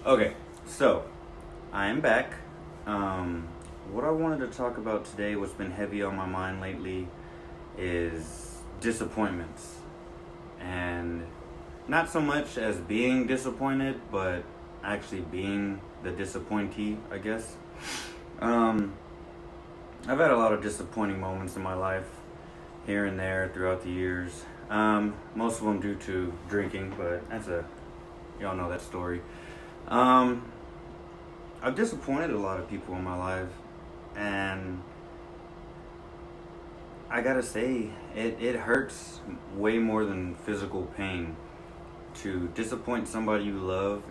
Okay, so I am back. What I wanted to talk about today, what's been heavy on my mind lately, is disappointments. And not so much as being disappointed, but actually being the disappointee, I guess. Um, I've had a lot of disappointing moments in my life, here and there, throughout the years. Most of them due to drinking, but y'all know that story. Um, I've disappointed a lot of people in my life, and I gotta say, it hurts way more than physical pain. To disappoint somebody you love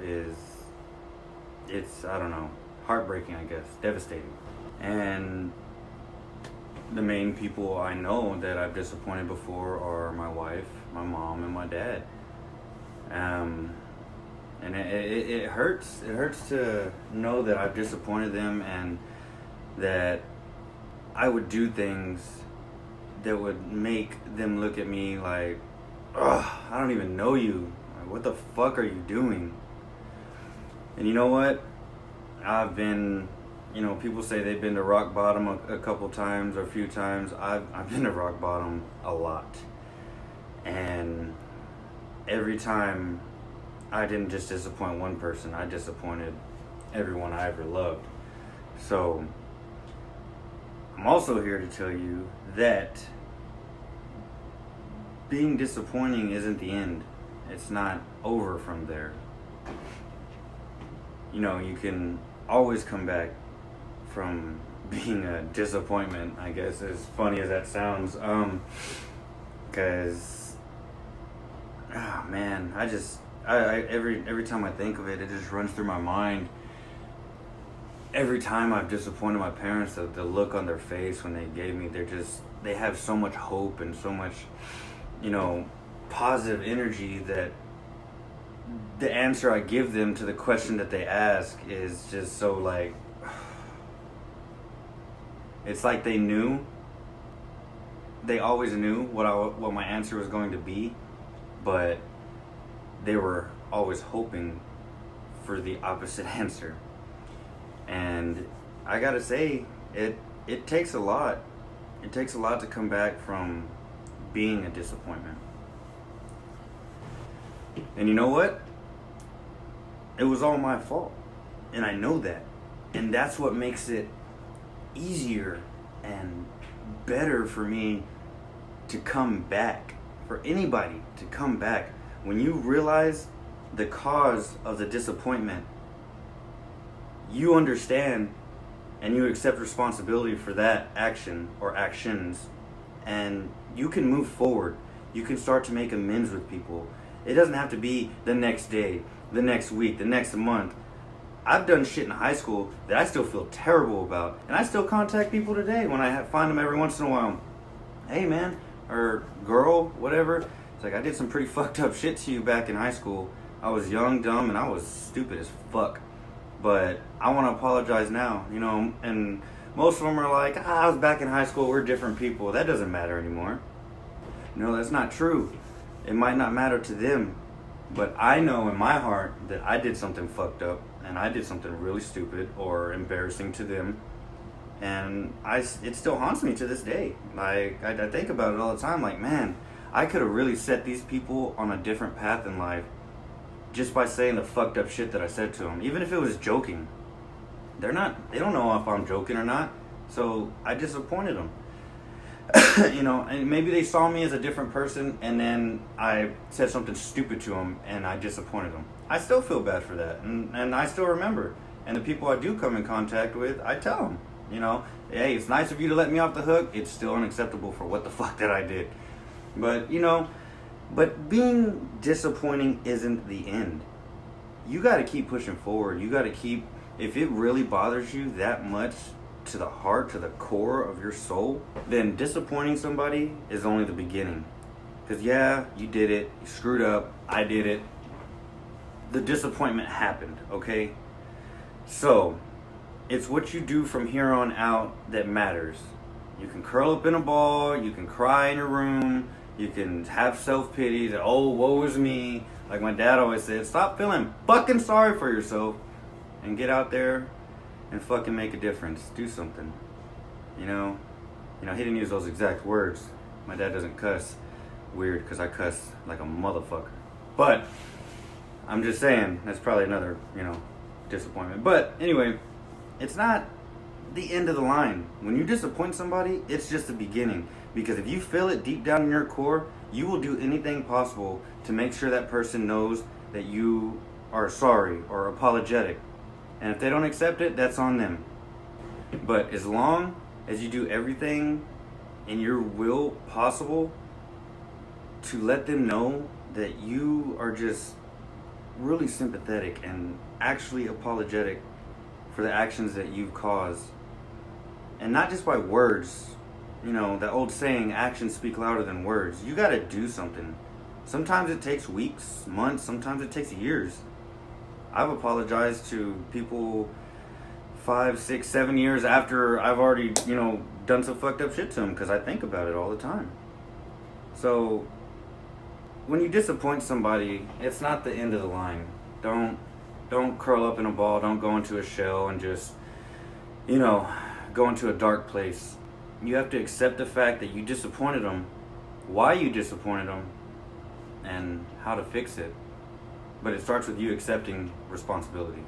it's, I don't know, heartbreaking, I guess, devastating. And the main people I know that I've disappointed before are my wife, my mom, and my dad. And it hurts. It hurts to know that I've disappointed them and that I would do things that would make them look at me like, ugh, I don't even know you. Like, what the fuck are you doing? And you know what? People say they've been to rock bottom a couple times or a few times. I've been to rock bottom a lot. And every time I didn't just disappoint one person, I disappointed everyone I ever loved. So I'm also here to tell you that being disappointing isn't the end. It's not over from there. You can always come back from being a disappointment, I guess, as funny as that sounds. Because, oh man, every time I think of it, it just runs through my mind. Every time I've disappointed my parents, the look on their face when they gave me, they have so much hope and so much, positive energy that the answer I give them to the question that they ask is just so like, it's like they always knew what my answer was going to be, but they were always hoping for the opposite answer. And I gotta say, it takes a lot. It takes a lot to come back from being a disappointment. And you know what? It was all my fault. And I know that. And that's what makes it easier and better for me to come back. For anybody to come back. When you realize the cause of the disappointment, you understand and you accept responsibility for that action or actions, and you can move forward. You can start to make amends with people. It doesn't have to be the next day, the next week, the next month. I've done shit in high school that I still feel terrible about, and I still contact people today when I find them every once in a while. Hey man, or girl, whatever. It's like, I did some pretty fucked up shit to you back in high school. I was young, dumb, and I was stupid as fuck. But I want to apologize now, and most of them are like, I was back in high school, we're different people. That doesn't matter anymore. No, that's not true. It might not matter to them, but I know in my heart that I did something fucked up, and I did something really stupid or embarrassing to them, and it still haunts me to this day. Like, I think about it all the time, like, man, I could have really set these people on a different path in life just by saying the fucked up shit that I said to them, even if it was joking. They don't know if I'm joking or not, so I disappointed them. And maybe they saw me as a different person, and then I said something stupid to them, and I disappointed them. I still feel bad for that, and I still remember. And the people I do come in contact with, I tell them, hey, it's nice of you to let me off the hook. It's still unacceptable for what the fuck that I did. But, but being disappointing isn't the end. You got to keep pushing forward. You got to keep, if it really bothers you that much, to the heart, to the core of your soul, then disappointing somebody is only the beginning. Because yeah, you did it, you screwed up, I did it. The disappointment happened, okay? So, it's what you do from here on out that matters. You can curl up in a ball, you can cry in your room, you can have self-pity that, oh, woe is me. Like my dad always said, stop feeling fucking sorry for yourself and get out there and fucking make a difference. Do something. You know, he didn't use those exact words. My dad doesn't cuss. Weird, because I cuss like a motherfucker. But I'm just saying, that's probably another, disappointment. But anyway, it's not the end of the line. When you disappoint somebody, it's just the beginning. Because if you feel it deep down in your core, you will do anything possible to make sure that person knows that you are sorry or apologetic. And if they don't accept it, that's on them. But as long as you do everything in your will possible to let them know that you are just really sympathetic and actually apologetic for the actions that you've caused. And not just by words. That old saying, actions speak louder than words. You gotta do something. Sometimes it takes weeks, months, sometimes it takes years. I've apologized to people 5, 6, 7 years after I've already, done some fucked up shit to them, because I think about it all the time. So, when you disappoint somebody, it's not the end of the line. Don't curl up in a ball, don't go into a shell and just, go into a dark place. You have to accept the fact that you disappointed them, why you disappointed them, and how to fix it. But it starts with you accepting responsibility.